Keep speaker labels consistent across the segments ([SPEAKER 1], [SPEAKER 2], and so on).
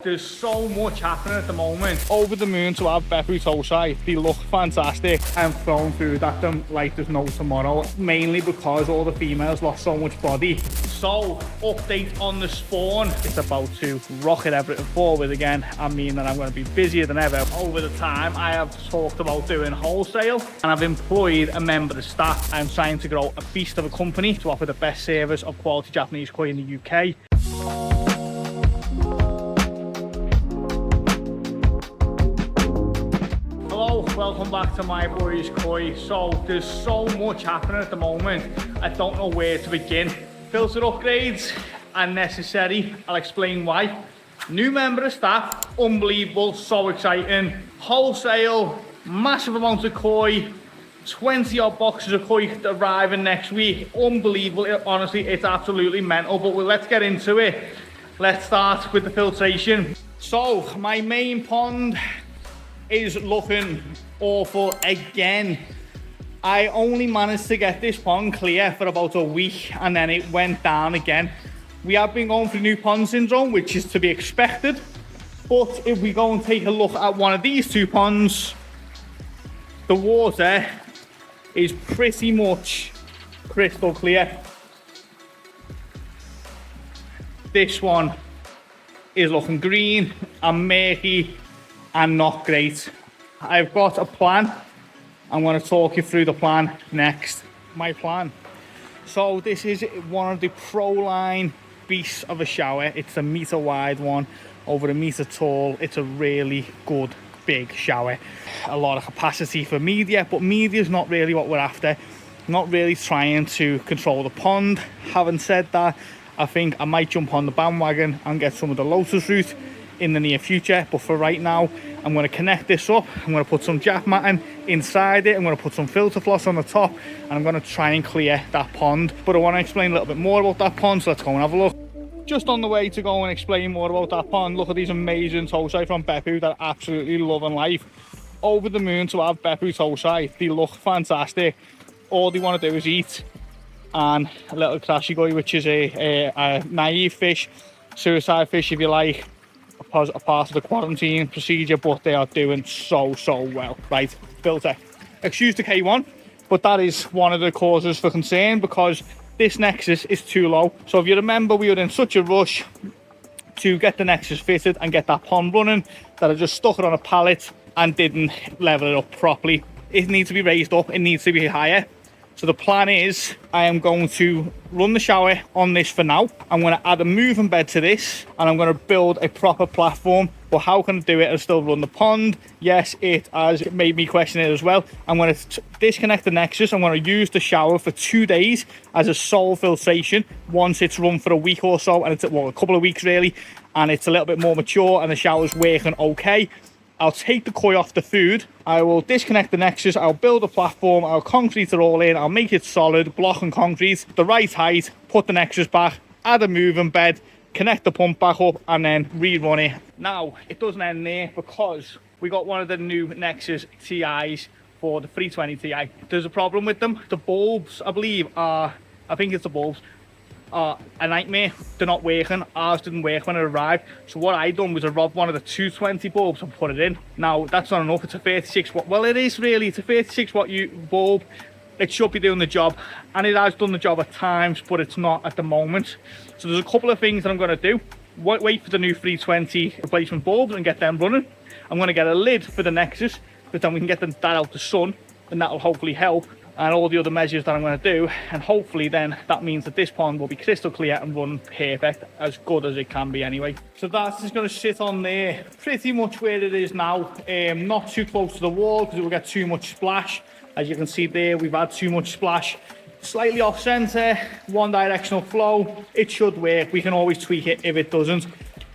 [SPEAKER 1] There's so much happening at the moment. Over the moon to have Beppu Tosai. They look fantastic. I'm throwing food at them like there's no tomorrow, mainly because all the females lost so much body. So, update on the spawn. It's about to rocket everything forward again. I mean that I'm going to be busier than ever. Over the time, I have talked about doing wholesale, and I've employed a member of staff. I'm trying to grow a beast of a company to offer the best service of quality Japanese koi in the UK. Welcome back to My Boys Koi. So there's so much happening at the moment, I don't know where to begin. Filter upgrades are necessary. I'll explain why. New member of staff, unbelievable, so exciting. Wholesale, massive amounts of koi, 20 odd boxes of koi arriving next week. Unbelievable, honestly, it's absolutely mental. But let's get into it. Let's start with the filtration. So my main pond is looking awful again. I only managed to get this pond clear for about a week and then it went down again. We have been going through new pond syndrome, which is to be expected. But if we go and take a look at one of these two ponds, the water is pretty much crystal clear. This one is looking green and murky and not great. I've got a plan. I'm going to talk you through the plan next. My plan. So this is one of the Proline beasts of a shower. It's a meter wide one, over a meter tall. It's a really good big shower. A lot of capacity for media, but media is not really what we're after. Not really trying to control the pond. Having said that, I think I might jump on the bandwagon and get some of the Lotus route in the near future, but for right now I'm going to connect this up. I'm going to put some jack matting inside it. I'm going to put some filter floss on the top, and I'm going to try and clear that pond. But I want to explain a little bit more about that pond, so let's go and have a look. Just on the way to go and explain more about that pond, look at these amazing Tosai from Beppu that I absolutely love and life. Over the moon to have Beppu Tosai. They look fantastic. All they want to do is eat. And a little krashigoi, which is a naive fish, suicide fish if you like, a part of the quarantine procedure, but they are doing so well. Right, filter. Excuse the K1, but that is one of the causes for concern because this Nexus is too low. So if you remember, we were in such a rush to get the Nexus fitted and get that pond running that I just stuck it on a pallet and didn't level it up properly. It needs to be raised up, it needs to be higher. So the plan is I am going to run the shower on this for now. I'm going to add a moving bed to this and I'm going to build a proper platform. But how can I do it and still run the pond? Yes, it has made me question it as well. I'm going to disconnect the Nexus. I'm going to use the shower for 2 days as a sole filtration once it's run for a week or so. And it's, well, a couple of weeks really. And it's a little bit more mature and the shower's working okay. I'll take the koi off the food, I will disconnect the Nexus, I'll build a platform, I'll concrete it all in, I'll make it solid, block and concrete, the right height, put the Nexus back, add a moving bed, connect the pump back up and then rerun it. Now, it doesn't end there because we got one of the new Nexus TIs for the 320 Ti. There's a problem with them. The bulbs, I believe, are a nightmare. They're not working. Ours didn't work when it arrived, so what I done was I robbed one of the 220 bulbs and put it in. Now that's not enough. It's a 36 watt. Well, it is really. It's a 36 watt bulb. It should be doing the job, and it has done the job at times, but it's not at the moment. So there's a couple of things that I'm going to do. Wait for the new 320 replacement bulbs and get them running. I'm going to get a lid for the Nexus, but then we can get that out the sun, and that will hopefully help. And all the other measures that I'm going to do, and hopefully then that means that this pond will be crystal clear and run perfect, as good as it can be anyway. So that's just going to sit on there pretty much where it is now, not too close to the wall because it will get too much splash. As you can see there, we've had too much splash. Slightly off center, one directional flow. It should work. We can always tweak it if it doesn't.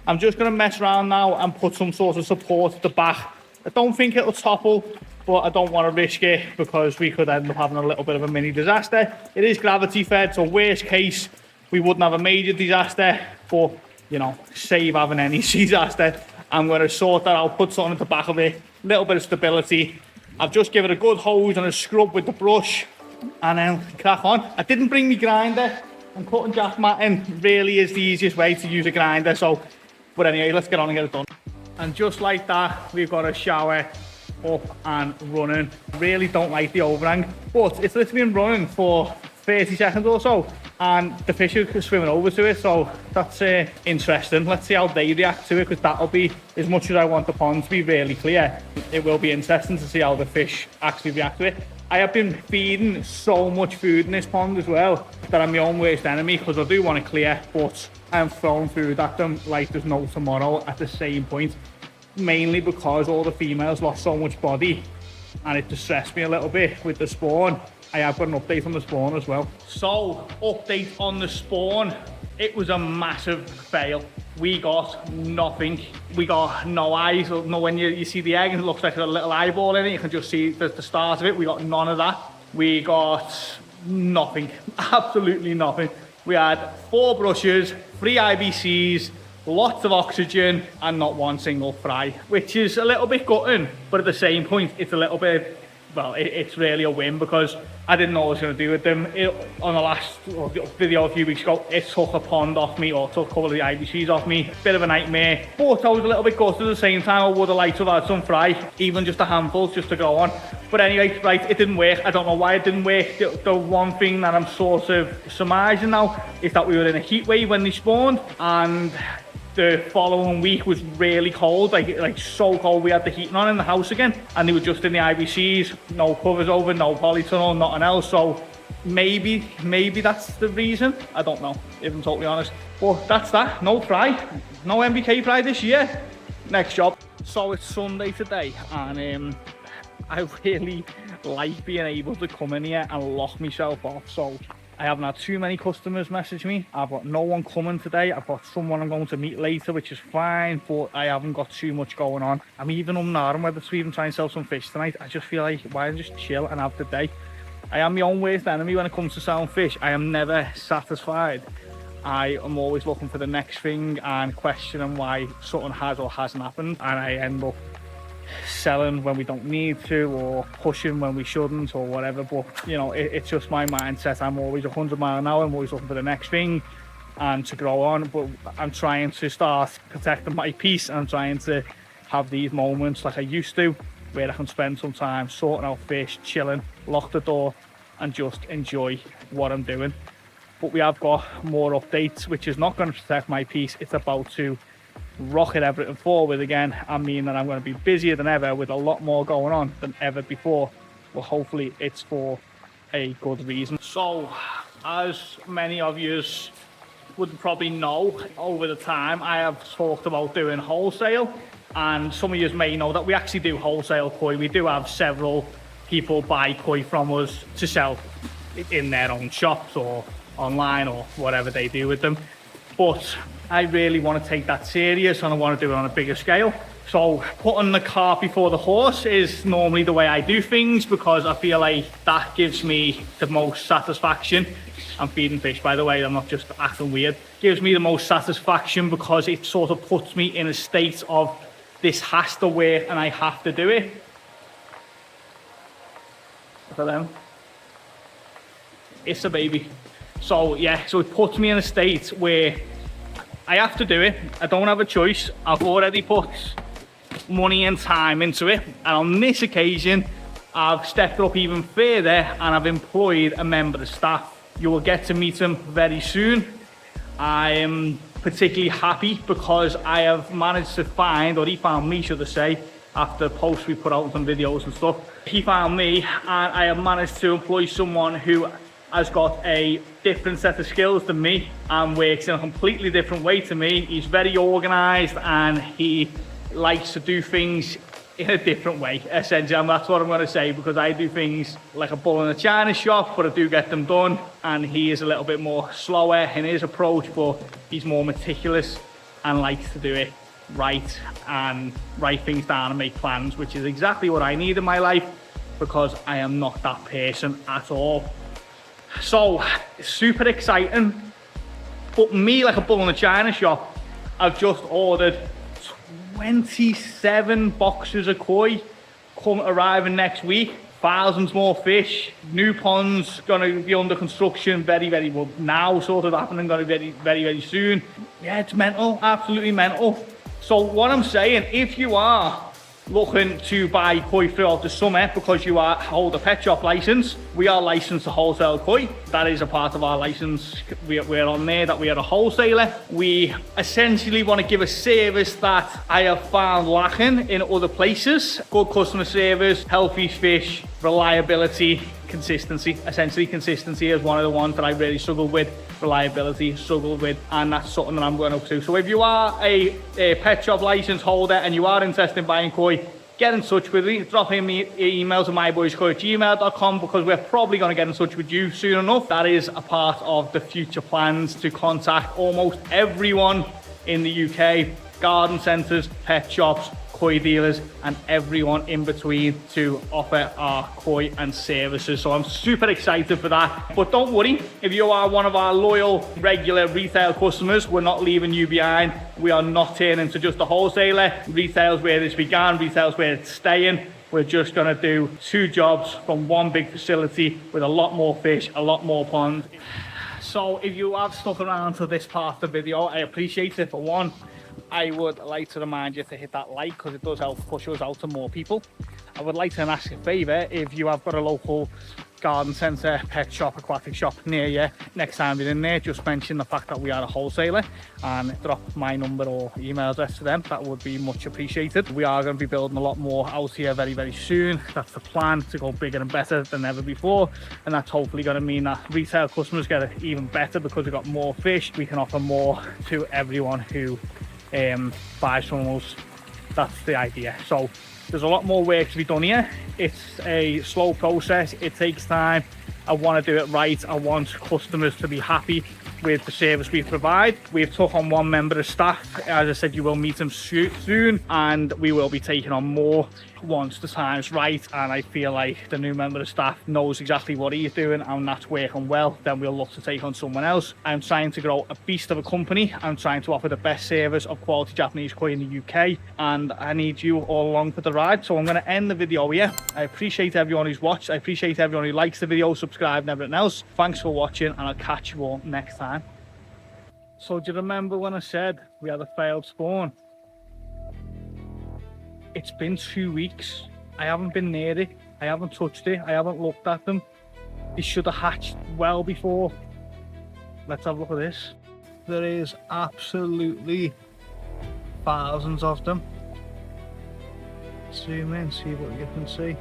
[SPEAKER 1] I'm just going to mess around now and put some sort of support at the back. I don't think it'll topple, but I don't want to risk it because we could end up having a little bit of a mini disaster. It is gravity fed, so worst case, we wouldn't have a major disaster, but, you know, save having any disaster. I'm going to sort that out, put something at the back of it, a little bit of stability. I've just given it a good hose and a scrub with the brush, and then crack on. I didn't bring my grinder, and cutting jack matting really is the easiest way to use a grinder, so But anyway, let's get on and get it done. And just like that, we've got a shower up and running. Really don't like the overhang, but it's literally been running for 30 seconds or so, and the fish are swimming over to it, so that's interesting. Let's see how they react to it, because that'll be, as much as I want the pond to be really clear, it will be interesting to see how the fish actually react to it. I have been feeding so much food in this pond as well that I'm my own worst enemy, because I do want to clear, but I'm throwing food at them like there's no tomorrow at the same point, mainly because all the females lost so much body and it distressed me a little bit with the spawn. I have got an update on the spawn as well. So, update on the spawn. It was a massive fail. We got nothing. We got no eyes. No, when you see the egg, it looks like a little eyeball in it. You can just see the start of it. We got none of that. We got nothing. Absolutely nothing. We had 4 brushes, 3 IBCs, lots of oxygen, and not one single fry, which is a little bit gutting, but at the same point, it's a little bit, well, it's really a win, because I didn't know what I was going to do with them. On the last video a few weeks ago, it took a pond off me, or took a couple of the IBCs off me. Bit of a nightmare, but I was a little bit gutted at the same time. I would have liked to have had some fry, even just a handful, just to go on. But anyway, right, it didn't work. I don't know why it didn't work. The one thing that I'm sort of surmising now is that we were in a heat wave when they spawned, and the following week was really cold, like so cold. We had the heating on in the house again, and they were just in the IBCs, no covers over, no polytunnel, nothing else. So maybe that's the reason. I don't know, if I'm totally honest. But that's that. No fry, no MBK fry this year. Next job. So it's Sunday today, and I really like being able to come in here and lock myself off. So I haven't had too many customers message me. I've got no one coming today. I've got someone I'm going to meet later, which is fine, but I haven't got too much going on. I'm even umming whether to even try and sell some fish tonight. I just feel like, why don't I just chill and have the day? I am my own worst enemy when it comes to selling fish. I am never satisfied. I am always looking for the next thing and questioning why something has or hasn't happened, and I end up selling when we don't need to, or pushing when we shouldn't, or whatever. But you know, it's just my mindset. I'm always 100 miles an hour. I'm always looking for the next thing and to grow on, but I'm trying to start protecting my peace, and I'm trying to have these moments like I used to, where I can spend some time sorting out fish, chilling, lock the door, and just enjoy what I'm doing. But we have got more updates, which is not going to protect my peace. It's about to rocket everything forward again. I mean that I'm going to be busier than ever, with a lot more going on than ever before. Well, hopefully it's for a good reason. So, as many of you would probably know, over the time I have talked about doing wholesale, and some of you may know that we actually do wholesale koi. We do have several people buy koi from us to sell in their own shops or online or whatever they do with them. But I really want to take that serious, and I want to do it on a bigger scale. So putting the cart before the horse is normally the way I do things, because I feel like that gives me the most satisfaction. I'm feeding fish, by the way, I'm not just acting weird. Gives me the most satisfaction because it sort of puts me in a state of, this has to work and I have to do it. For them, it's a baby. So yeah, so it puts me in a state where I have to do it. I don't have a choice. I've already put money and time into it, and on this occasion I've stepped up even further and I've employed a member of staff. You will get to meet him very soon. I am particularly happy because I have managed to find, or he found me should I say, after posts we put out some videos and stuff. He found me, and I have managed to employ someone who has got a different set of skills than me and works in a completely different way to me. He's very organised and he likes to do things in a different way, essentially, and that's what I'm going to say, because I do things like a bull in a china shop, but I do get them done, and he is a little bit more slower in his approach, but he's more meticulous and likes to do it right and write things down and make plans, which is exactly what I need in my life, because I am not that person at all. So, super exciting. But me, like a bull in a china shop, I've just ordered 27 boxes of koi, arriving next week. thousands more fish. New ponds gonna be under construction very well now, sort of happening, gonna be very soon. Yeah, it's mental, absolutely mental. So what I'm saying, if you are looking to buy koi throughout the summer because you hold a pet shop license, we are licensed to wholesale koi. That is a part of our license. We're on there that we are a wholesaler. We essentially want to give a service that I have found lacking in other places. Good customer service, healthy fish, reliability, consistency. Essentially, consistency is one of the ones that I really struggle with. Reliability, struggle with, and that's something that I'm going up to. So if you are a pet shop license holder and you are interested in buying koi, get in touch with me. Drop in me emails at myboyskoi@gmail.com, because we're probably going to get in touch with you soon enough. That is a part of the future plans, to contact almost everyone in the UK, garden centres, pet shops, koi dealers, and everyone in between, to offer our koi and services. So I'm super excited for that. But don't worry, if you are one of our loyal, regular retail customers, we're not leaving you behind. We are not turning to just a wholesaler. Retail's where this began, retail's where it's staying. We're just gonna do 2 jobs from one big facility with a lot more fish, a lot more ponds. So if you have stuck around to this part of the video, I appreciate it. For one, I would like to remind you to hit that like, because it does help push us out to more people. I would like to ask a favour, if you have got a local garden centre, pet shop, aquatic shop near you, next time you're in there, just mention the fact that we are a wholesaler and drop my number or email address to them. That would be much appreciated. We are going to be building a lot more out here very soon. That's the plan, to go bigger and better than ever before, and that's hopefully going to mean that retail customers get it even better, because we've got more fish. We can offer more to everyone who buys from us. That's the idea. So there's a lot more work to be done here. It's a slow process, it takes time. I want to do it right. I want customers to be happy with the service we provide. We've took on 1 member of staff. As I said, you will meet him soon, and we will be taking on more once the time's right, and I feel like the new member of staff knows exactly what he's doing and that's working well. Then we'll look to take on someone else. I'm trying to grow a beast of a company. I'm trying to offer the best service of quality Japanese koi in the UK, and I need you all along for the ride. So I'm going to end the video here. I appreciate everyone who's watched. I appreciate everyone who likes the video, subscribe and everything else. Thanks for watching, and I'll catch you all next time. So do you remember when I said we had a failed spawn? It's been 2 weeks. I haven't been near it. I haven't touched it. I haven't looked at them. They should have hatched well before. Let's have a look at this. There is absolutely thousands of them. Zoom in, see what you can see.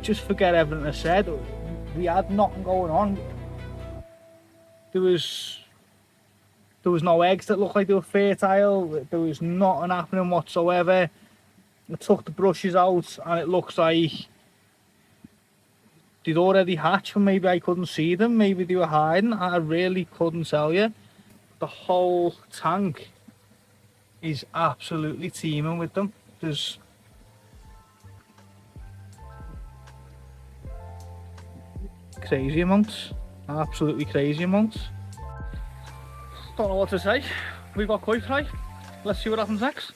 [SPEAKER 1] Just forget everything I said. We had nothing going on. There was no eggs that looked like they were fertile. There was nothing happening whatsoever. I took the brushes out and it looks like they'd already hatched, and maybe I couldn't see them. Maybe they were hiding. I really couldn't tell you. The whole tank is absolutely teeming with them. There's crazy amounts, absolutely crazy amounts. Don't know what to say. We've got koi fry. Let's see what happens next.